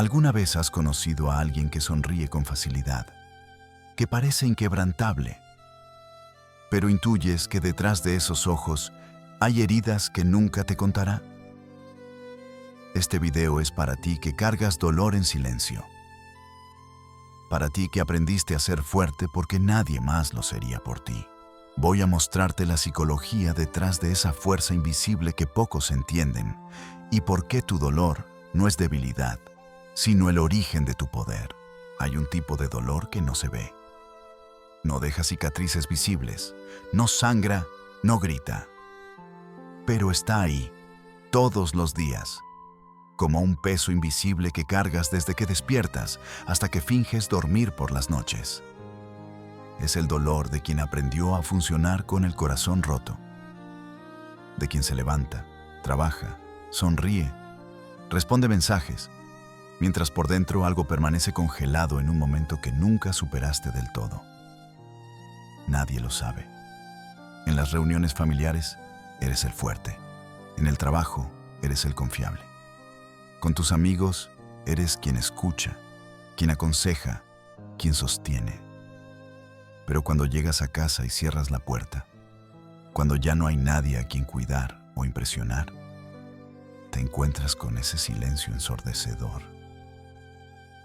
¿Alguna vez has conocido a alguien que sonríe con facilidad, que parece inquebrantable, pero intuyes que detrás de esos ojos hay heridas que nunca te contará? Este video es para ti que cargas dolor en silencio. Para ti que aprendiste a ser fuerte porque nadie más lo sería por ti. Voy a mostrarte la psicología detrás de esa fuerza invisible que pocos entienden y por qué tu dolor no es debilidad, sino el origen de tu poder. Hay un tipo de dolor que no se ve. No deja cicatrices visibles, no sangra, no grita. Pero está ahí, todos los días, como un peso invisible que cargas desde que despiertas hasta que finges dormir por las noches. Es el dolor de quien aprendió a funcionar con el corazón roto, de quien se levanta, trabaja, sonríe, responde mensajes, mientras por dentro algo permanece congelado en un momento que nunca superaste del todo. Nadie lo sabe. En las reuniones familiares, eres el fuerte. En el trabajo, eres el confiable. Con tus amigos, eres quien escucha, quien aconseja, quien sostiene. Pero cuando llegas a casa y cierras la puerta, cuando ya no hay nadie a quien cuidar o impresionar, te encuentras con ese silencio ensordecedor.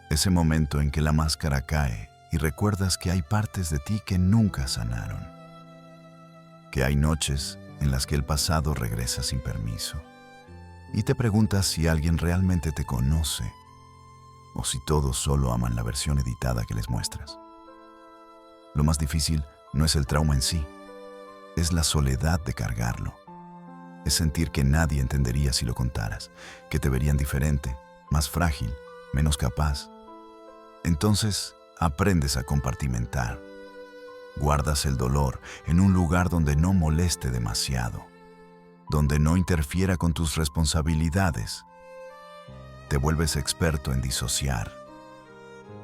Ese momento en que la máscara cae y recuerdas que hay partes de ti que nunca sanaron. Que hay noches en las que el pasado regresa sin permiso. Y te preguntas si alguien realmente te conoce o si todos solo aman la versión editada que les muestras. Lo más difícil no es el trauma en sí, es la soledad de cargarlo. Es sentir que nadie entendería si lo contaras, que te verían diferente, más frágil, menos capaz. Entonces aprendes a compartimentar. Guardas el dolor en un lugar donde no moleste demasiado, donde no interfiera con tus responsabilidades. Te vuelves experto en disociar.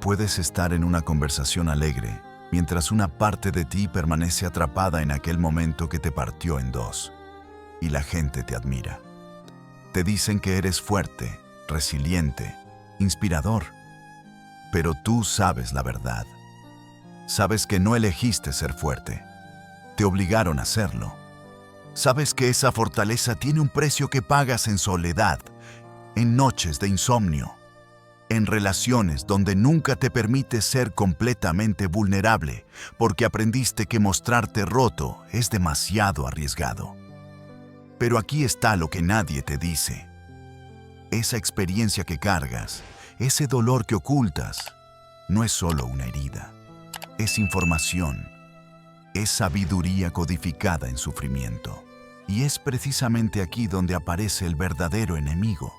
Puedes estar en una conversación alegre mientras una parte de ti permanece atrapada en aquel momento que te partió en dos, y la gente te admira. Te dicen que eres fuerte, resiliente, inspirador, pero tú sabes la verdad. Sabes que no elegiste ser fuerte. Te obligaron a hacerlo. Sabes que esa fortaleza tiene un precio que pagas en soledad, en noches de insomnio, en relaciones donde nunca te permites ser completamente vulnerable porque aprendiste que mostrarte roto es demasiado arriesgado. Pero aquí está lo que nadie te dice. Esa experiencia que cargas, ese dolor que ocultas, no es solo una herida. Es información, es sabiduría codificada en sufrimiento. Y es precisamente aquí donde aparece el verdadero enemigo.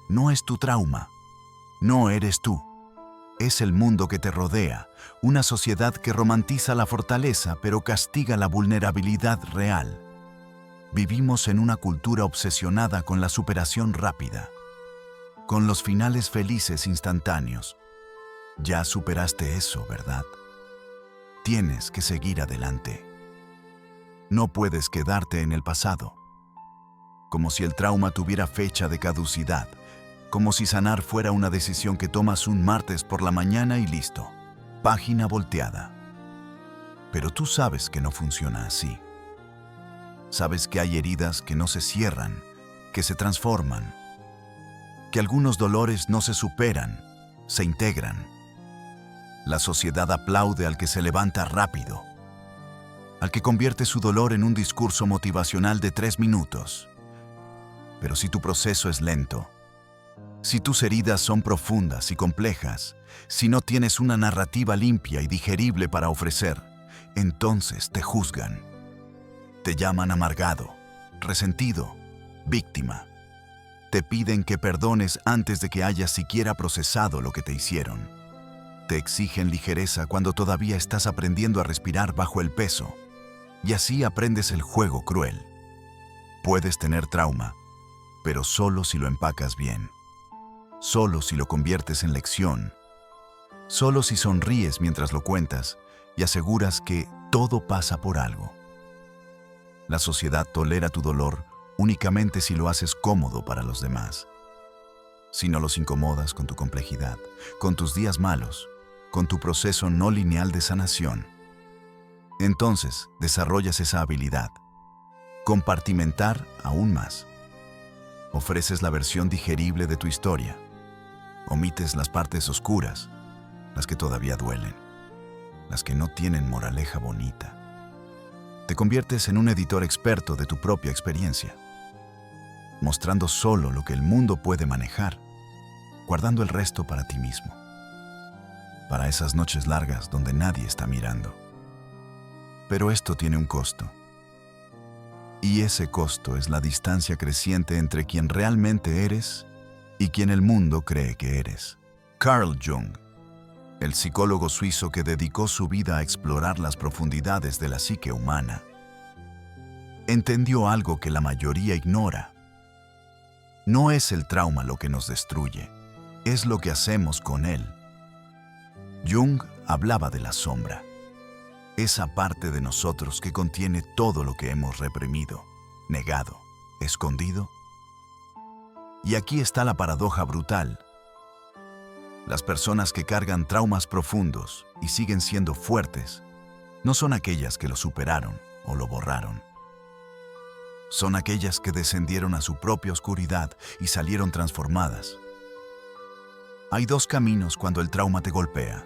No es tu trauma, no eres tú. Es el mundo que te rodea, una sociedad que romantiza la fortaleza pero castiga la vulnerabilidad real. Vivimos en una cultura obsesionada con la superación rápida, con los finales felices instantáneos. Ya superaste eso, ¿verdad? Tienes que seguir adelante. No puedes quedarte en el pasado, como si el trauma tuviera fecha de caducidad, como si sanar fuera una decisión que tomas un martes por la mañana y listo, página volteada. Pero tú sabes que no funciona así. Sabes que hay heridas que no se cierran, que se transforman, que algunos dolores no se superan, se integran. La sociedad aplaude al que se levanta rápido, al que convierte su dolor en un discurso motivacional de 3 minutos. Pero si tu proceso es lento, si tus heridas son profundas y complejas, si no tienes una narrativa limpia y digerible para ofrecer, entonces te juzgan. Te llaman amargado, resentido, víctima. Te piden que perdones antes de que hayas siquiera procesado lo que te hicieron. Te exigen ligereza cuando todavía estás aprendiendo a respirar bajo el peso. Y así aprendes el juego cruel. Puedes tener trauma, pero solo si lo empacas bien. Solo si lo conviertes en lección. Solo si sonríes mientras lo cuentas y aseguras que todo pasa por algo. La sociedad tolera tu dolor únicamente si lo haces cómodo para los demás. si no los incomodas con tu complejidad, con tus días malos, con tu proceso no lineal de sanación, entonces desarrollas esa habilidad. Compartimentar aún más. Ofreces la versión digerible de tu historia. Omites las partes oscuras, las que todavía duelen, las que no tienen moraleja bonita. Te conviertes en un editor experto de tu propia experiencia, mostrando solo lo que el mundo puede manejar, guardando el resto para ti mismo, para esas noches largas donde nadie está mirando. Pero esto tiene un costo. Y ese costo es la distancia creciente entre quien realmente eres y quien el mundo cree que eres. Carl Jung, el psicólogo suizo que dedicó su vida a explorar las profundidades de la psique humana, entendió algo que la mayoría ignora. No es el trauma lo que nos destruye, es lo que hacemos con él. Jung hablaba de la sombra, esa parte de nosotros que contiene todo lo que hemos reprimido, negado, escondido. Y aquí está la paradoja brutal. Las personas que cargan traumas profundos y siguen siendo fuertes no son aquellas que lo superaron o lo borraron. Son aquellas que descendieron a su propia oscuridad y salieron transformadas. Hay dos caminos cuando el trauma te golpea.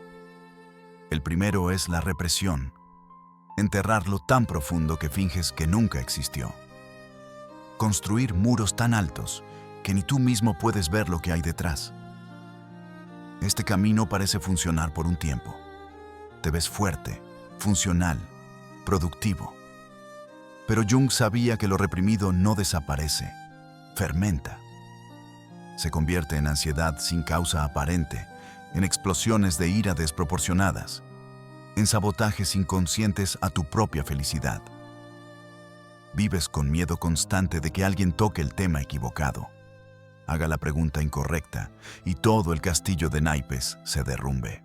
El primero es la represión, enterrarlo tan profundo que finges que nunca existió. Construir muros tan altos que ni tú mismo puedes ver lo que hay detrás. Este camino parece funcionar por un tiempo. Te ves fuerte, funcional, productivo. Pero Jung sabía que lo reprimido no desaparece, fermenta. Se convierte en ansiedad sin causa aparente, en explosiones de ira desproporcionadas, en sabotajes inconscientes a tu propia felicidad. Vives con miedo constante de que alguien toque el tema equivocado, haga la pregunta incorrecta y todo el castillo de naipes se derrumbe.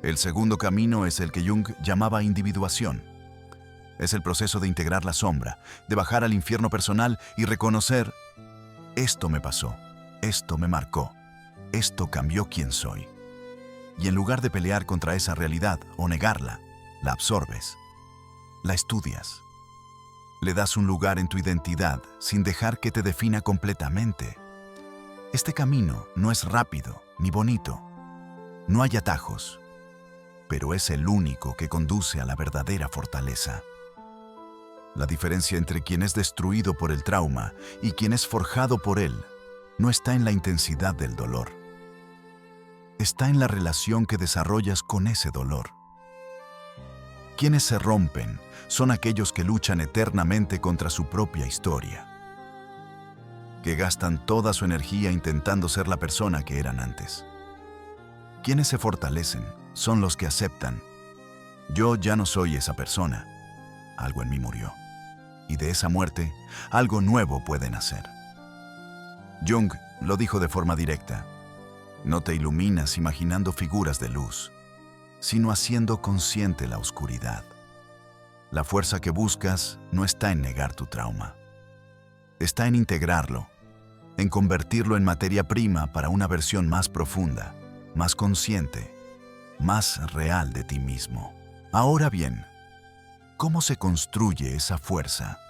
El segundo camino es el que Jung llamaba individuación. Es el proceso de integrar la sombra, de bajar al infierno personal y reconocer: esto me pasó, esto me marcó, esto cambió quién soy. Y en lugar de pelear contra esa realidad o negarla, la absorbes, la estudias. Le das un lugar en tu identidad sin dejar que te defina completamente. Este camino no es rápido ni bonito. No hay atajos, pero es el único que conduce a la verdadera fortaleza. La diferencia entre quien es destruido por el trauma y quien es forjado por él no está en la intensidad del dolor. Está en la relación que desarrollas con ese dolor. Quienes se rompen son aquellos que luchan eternamente contra su propia historia, que gastan toda su energía intentando ser la persona que eran antes. Quienes se fortalecen son los que aceptan: yo ya no soy esa persona, algo en mí murió, y de esa muerte algo nuevo puede nacer. Jung lo dijo de forma directa: no te iluminas imaginando figuras de luz, sino haciendo consciente la oscuridad. La fuerza que buscas no está en negar tu trauma. Está en integrarlo, en convertirlo en materia prima para una versión más profunda, más consciente, más real de ti mismo. Ahora bien, ¿cómo se construye esa fuerza?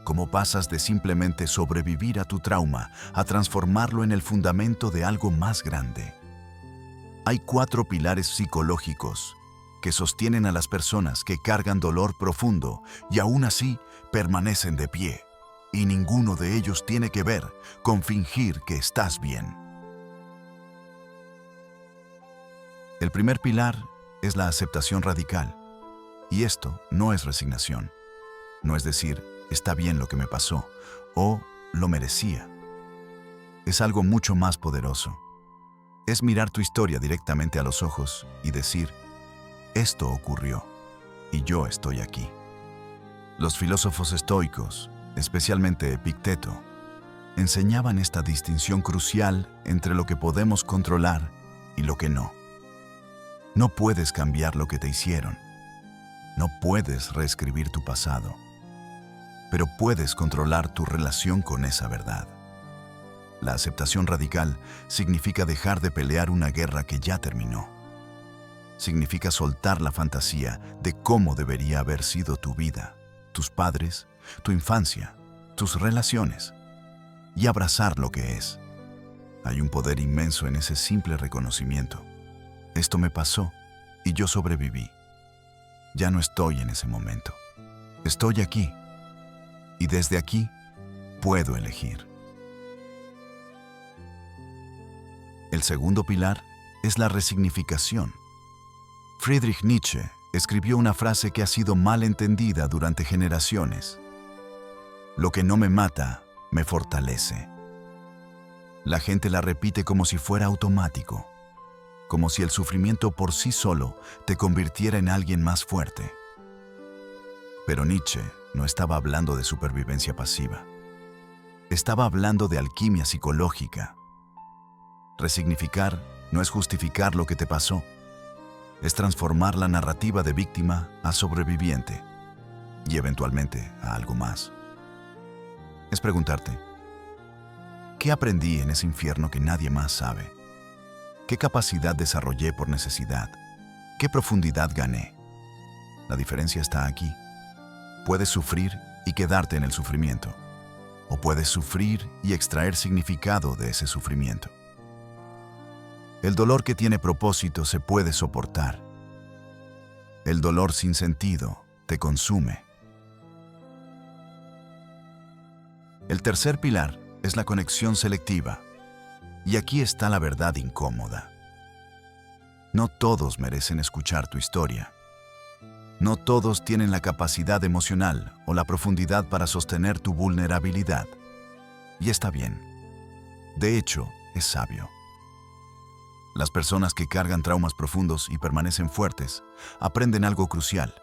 ¿Cómo pasas de simplemente sobrevivir a tu trauma a transformarlo en el fundamento de algo más grande? Hay 4 pilares psicológicos que sostienen a las personas que cargan dolor profundo y aún así permanecen de pie, y ninguno de ellos tiene que ver con fingir que estás bien. El primer pilar es la aceptación radical, y esto no es resignación. No es decir, está bien lo que me pasó, o lo merecía. Es algo mucho más poderoso. Es mirar tu historia directamente a los ojos y decir: esto ocurrió, y yo estoy aquí. Los filósofos estoicos, especialmente Epicteto, enseñaban esta distinción crucial entre lo que podemos controlar y lo que no. No puedes cambiar lo que te hicieron. No puedes reescribir tu pasado. Pero puedes controlar tu relación con esa verdad. La aceptación radical significa dejar de pelear una guerra que ya terminó. Significa soltar la fantasía de cómo debería haber sido tu vida, tus padres, tu infancia, tus relaciones, y abrazar lo que es. Hay un poder inmenso en ese simple reconocimiento. Esto me pasó y yo sobreviví. Ya no estoy en ese momento. Estoy aquí y desde aquí puedo elegir. El segundo pilar es la resignificación. Friedrich Nietzsche escribió una frase que ha sido mal entendida durante generaciones. Lo que no me mata, me fortalece. La gente la repite como si fuera automático, como si el sufrimiento por sí solo te convirtiera en alguien más fuerte. Pero Nietzsche no estaba hablando de supervivencia pasiva. Estaba hablando de alquimia psicológica. Resignificar no es justificar lo que te pasó, es transformar la narrativa de víctima a sobreviviente y eventualmente a algo más. Es preguntarte, ¿qué aprendí en ese infierno que nadie más sabe? ¿Qué capacidad desarrollé por necesidad? ¿Qué profundidad gané? La diferencia está aquí. Puedes sufrir y quedarte en el sufrimiento, o puedes sufrir y extraer significado de ese sufrimiento. El dolor que tiene propósito se puede soportar. El dolor sin sentido te consume. El tercer pilar es la conexión selectiva. Y aquí está la verdad incómoda. No todos merecen escuchar tu historia. No todos tienen la capacidad emocional o la profundidad para sostener tu vulnerabilidad. Y está bien. De hecho, es sabio. Las personas que cargan traumas profundos y permanecen fuertes aprenden algo crucial: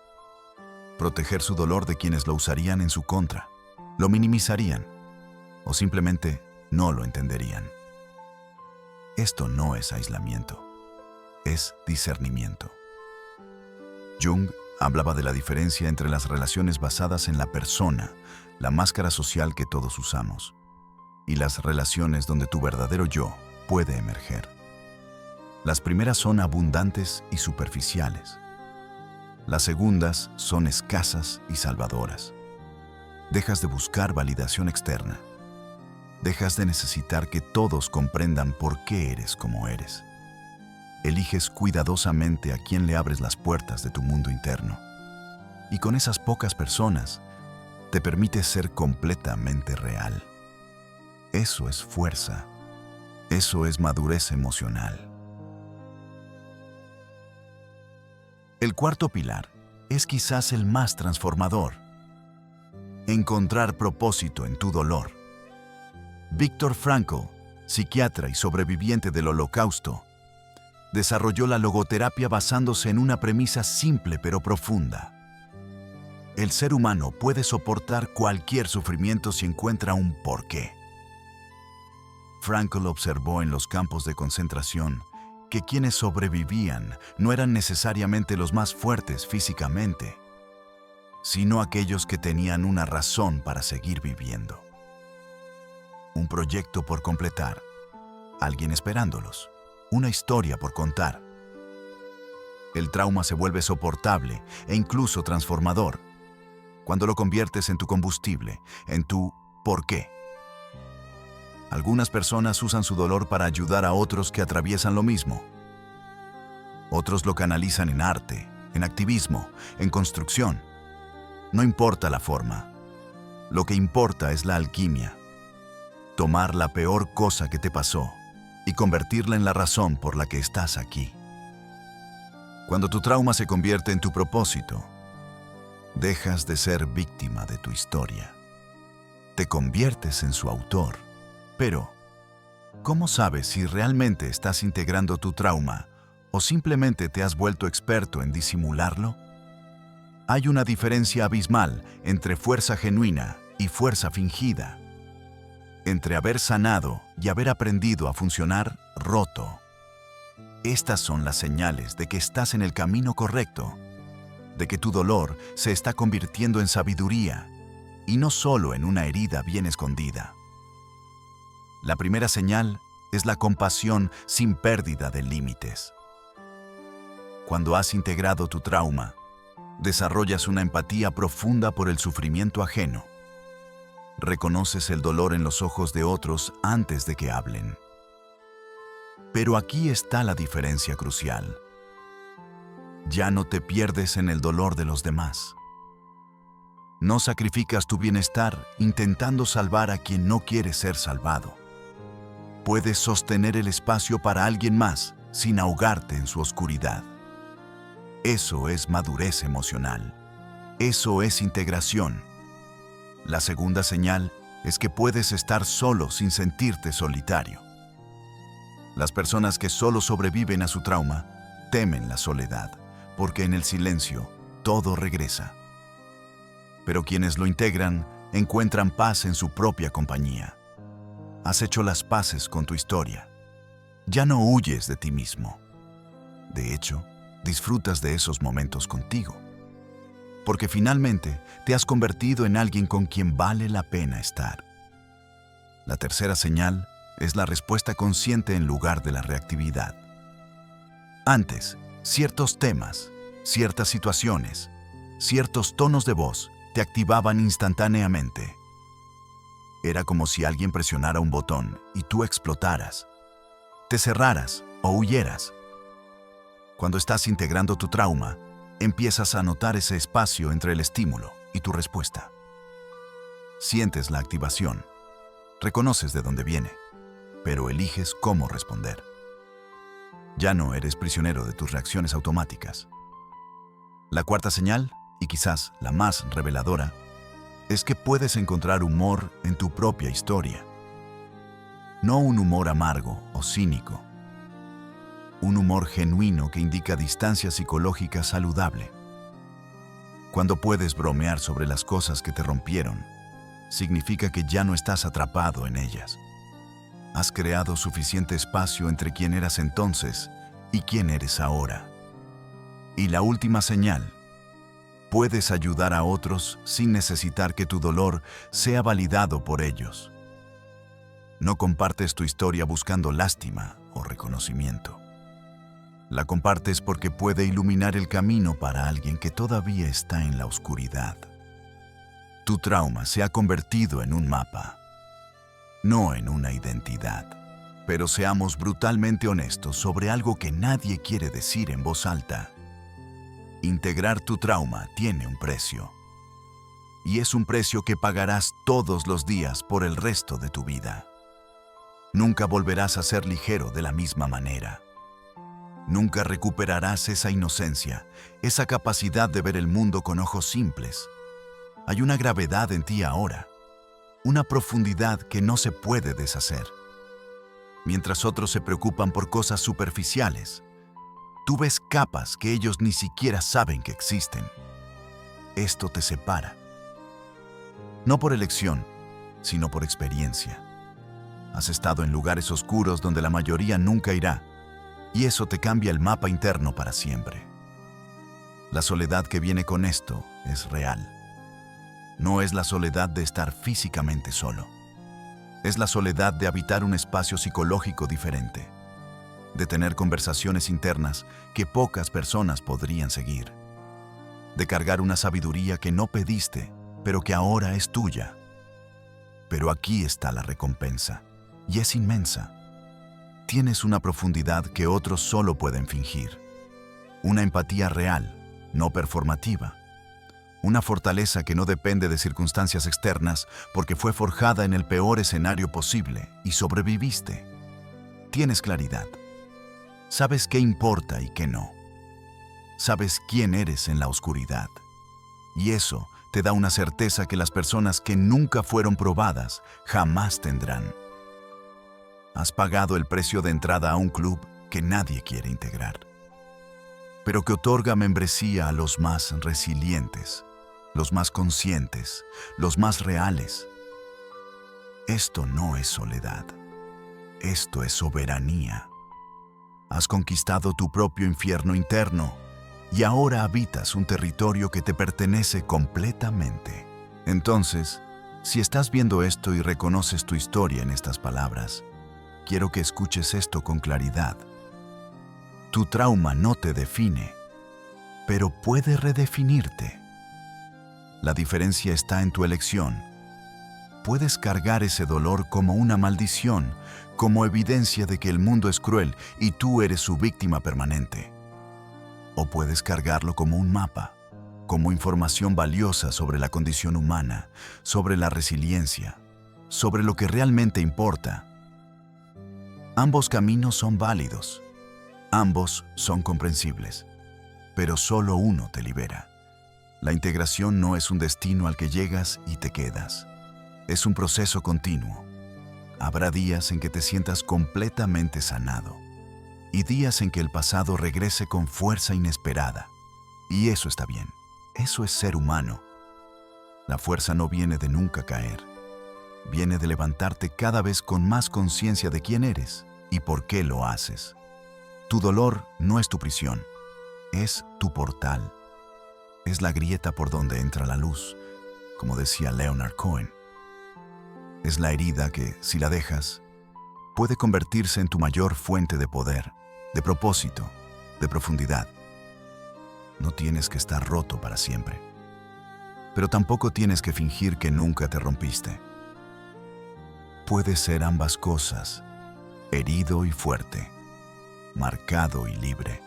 proteger su dolor de quienes lo usarían en su contra, lo minimizarían o simplemente no lo entenderían. Esto no es aislamiento, es discernimiento. Jung hablaba de la diferencia entre las relaciones basadas en la persona, la máscara social que todos usamos, y las relaciones donde tu verdadero yo puede emerger. Las primeras son abundantes y superficiales. Las segundas son escasas y salvadoras. Dejas de buscar validación externa. Dejas de necesitar que todos comprendan por qué eres como eres. Eliges cuidadosamente a quién le abres las puertas de tu mundo interno. Y con esas pocas personas, te permites ser completamente real. Eso es fuerza. Eso es madurez emocional. El cuarto pilar es quizás el más transformador. Encontrar propósito en tu dolor. Viktor Frankl, psiquiatra y sobreviviente del Holocausto, desarrolló la logoterapia basándose en una premisa simple pero profunda. El ser humano puede soportar cualquier sufrimiento si encuentra un porqué. Frankl observó en los campos de concentración que quienes sobrevivían no eran necesariamente los más fuertes físicamente, sino aquellos que tenían una razón para seguir viviendo. Un proyecto por completar, alguien esperándolos, una historia por contar. El trauma se vuelve soportable e incluso transformador cuando lo conviertes en tu combustible, en tu ¿por qué? Algunas personas usan su dolor para ayudar a otros que atraviesan lo mismo. Otros lo canalizan en arte, en activismo, en construcción. No importa la forma. Lo que importa es la alquimia. Tomar la peor cosa que te pasó y convertirla en la razón por la que estás aquí. Cuando tu trauma se convierte en tu propósito, dejas de ser víctima de tu historia. Te conviertes en su autor. Pero, ¿cómo sabes si realmente estás integrando tu trauma o simplemente te has vuelto experto en disimularlo? Hay una diferencia abismal entre fuerza genuina y fuerza fingida, entre haber sanado y haber aprendido a funcionar roto. Estas son las señales de que estás en el camino correcto, de que tu dolor se está convirtiendo en sabiduría y no solo en una herida bien escondida. La primera señal es la compasión sin pérdida de límites. Cuando has integrado tu trauma, desarrollas una empatía profunda por el sufrimiento ajeno. Reconoces el dolor en los ojos de otros antes de que hablen. Pero aquí está la diferencia crucial. Ya no te pierdes en el dolor de los demás. No sacrificas tu bienestar intentando salvar a quien no quiere ser salvado. Puedes sostener el espacio para alguien más sin ahogarte en su oscuridad. Eso es madurez emocional. Eso es integración. La segunda señal es que puedes estar solo sin sentirte solitario. Las personas que solo sobreviven a su trauma temen la soledad, porque en el silencio todo regresa. Pero quienes lo integran encuentran paz en su propia compañía. Has hecho las paces con tu historia. Ya no huyes de ti mismo. De hecho, disfrutas de esos momentos contigo. Porque finalmente te has convertido en alguien con quien vale la pena estar. La tercera señal es la respuesta consciente en lugar de la reactividad. Antes, ciertos temas, ciertas situaciones, ciertos tonos de voz te activaban instantáneamente. Era como si alguien presionara un botón y tú explotaras, te cerraras o huyeras. Cuando estás integrando tu trauma, empiezas a notar ese espacio entre el estímulo y tu respuesta. Sientes la activación, reconoces de dónde viene, pero eliges cómo responder. Ya no eres prisionero de tus reacciones automáticas. La cuarta señal, y quizás la más reveladora, es que puedes encontrar humor en tu propia historia. No un humor amargo o cínico. Un humor genuino que indica distancia psicológica saludable. Cuando puedes bromear sobre las cosas que te rompieron, significa que ya no estás atrapado en ellas. Has creado suficiente espacio entre quién eras entonces y quién eres ahora. Y la última señal, puedes ayudar a otros sin necesitar que tu dolor sea validado por ellos. No compartes tu historia buscando lástima o reconocimiento. La compartes porque puede iluminar el camino para alguien que todavía está en la oscuridad. Tu trauma se ha convertido en un mapa, no en una identidad. Pero seamos brutalmente honestos sobre algo que nadie quiere decir en voz alta. Integrar tu trauma tiene un precio. Y es un precio que pagarás todos los días por el resto de tu vida. Nunca volverás a ser ligero de la misma manera. Nunca recuperarás esa inocencia, esa capacidad de ver el mundo con ojos simples. Hay una gravedad en ti ahora, una profundidad que no se puede deshacer. Mientras otros se preocupan por cosas superficiales, tú ves capas que ellos ni siquiera saben que existen. Esto te separa. No por elección, sino por experiencia. Has estado en lugares oscuros donde la mayoría nunca irá, y eso te cambia el mapa interno para siempre. La soledad que viene con esto es real. No es la soledad de estar físicamente solo. Es la soledad de habitar un espacio psicológico diferente, de tener conversaciones internas que pocas personas podrían seguir, de cargar una sabiduría que no pediste, pero que ahora es tuya. Pero aquí está la recompensa, y es inmensa. Tienes una profundidad que otros solo pueden fingir, una empatía real, no performativa, una fortaleza que no depende de circunstancias externas porque fue forjada en el peor escenario posible y sobreviviste. Tienes claridad. Sabes qué importa y qué no. Sabes quién eres en la oscuridad. Y eso te da una certeza que las personas que nunca fueron probadas jamás tendrán. Has pagado el precio de entrada a un club que nadie quiere integrar, pero que otorga membresía a los más resilientes, los más conscientes, los más reales. Esto no es soledad. Esto es soberanía. Has conquistado tu propio infierno interno y ahora habitas un territorio que te pertenece completamente. Entonces, Si estás viendo esto y reconoces tu historia en estas palabras, quiero que escuches esto con claridad. Tu trauma no te define, pero puede redefinirte. La diferencia está en tu elección. Puedes cargar ese dolor como una maldición, como evidencia de que el mundo es cruel y tú eres su víctima permanente. O puedes cargarlo como un mapa, como información valiosa sobre la condición humana, sobre la resiliencia, sobre lo que realmente importa. Ambos caminos son válidos, ambos son comprensibles, pero solo uno te libera. La integración no es un destino al que llegas y te quedas. Es un proceso continuo. Habrá días en que te sientas completamente sanado y días en que el pasado regrese con fuerza inesperada. Y eso está bien. Eso es ser humano. La fuerza no viene de nunca caer. Viene de levantarte cada vez con más conciencia de quién eres y por qué lo haces. Tu dolor no es tu prisión. Es tu portal. Es la grieta por donde entra la luz, como decía Leonard Cohen. Es la herida que, si la dejas, puede convertirse en tu mayor fuente de poder, de propósito, de profundidad. No tienes que estar roto para siempre, pero tampoco tienes que fingir que nunca te rompiste. Puedes ser ambas cosas, herido y fuerte, marcado y libre,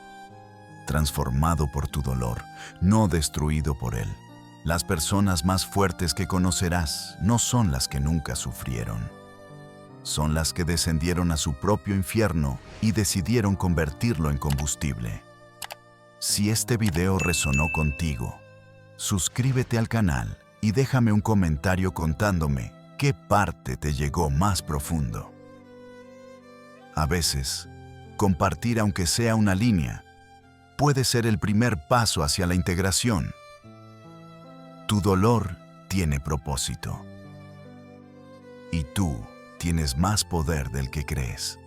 transformado por tu dolor, no destruido por él. Las personas más fuertes que conocerás no son las que nunca sufrieron. Son las que descendieron a su propio infierno y decidieron convertirlo en combustible. Si este video resonó contigo, suscríbete al canal y déjame un comentario contándome qué parte te llegó más profundo. A veces, compartir aunque sea una línea, puede ser el primer paso hacia la integración. Tu dolor tiene propósito. Y tú tienes más poder del que crees.